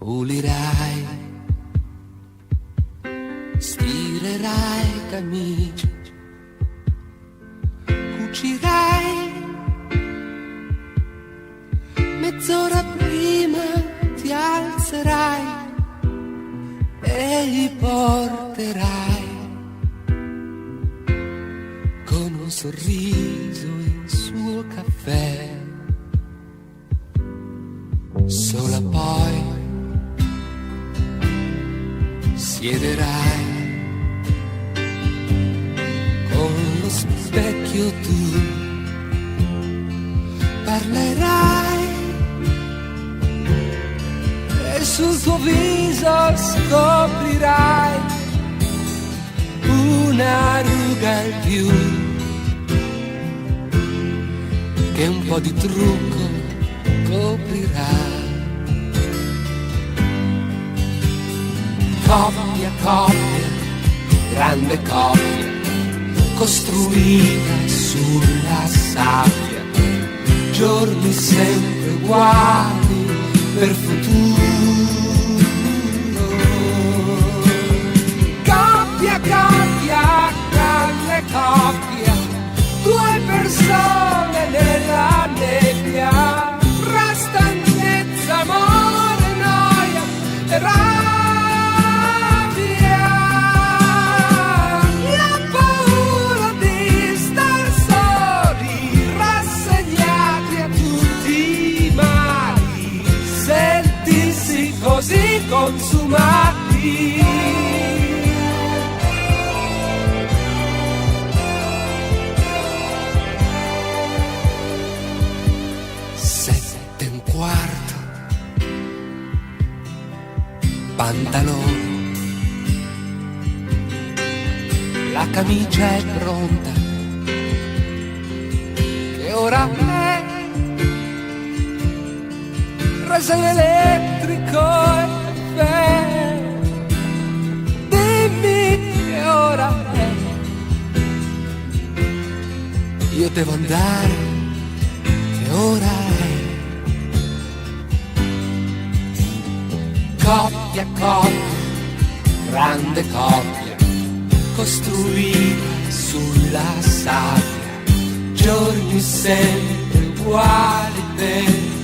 pulirai, stirerai camicie, cucirai, mezz'ora prima ti alzerai e li porterai con un sorriso il suo caffè. Sola poi siederai con lo specchio tu, parlerai e sul tuo viso scoprirai una ruga in più che un po' di trucco coprirà. Coppia, coppia, grande coppia, costruita sulla sabbia, giorni sempre uguali per futuro. Coppia, coppia, grande coppia, due persone nella nebbia, fra stanchezza, amore, noia e rabbia. Così consumati. Sette e un quarto, pantaloni, la camicia è pronta, che ora è? Rasoio elettrico e caffè, dimmi che ora è. Io devo andare, che ora è. Coppia, coppia, grande coppia, costruita sulla sabbia, giorni sempre uguali per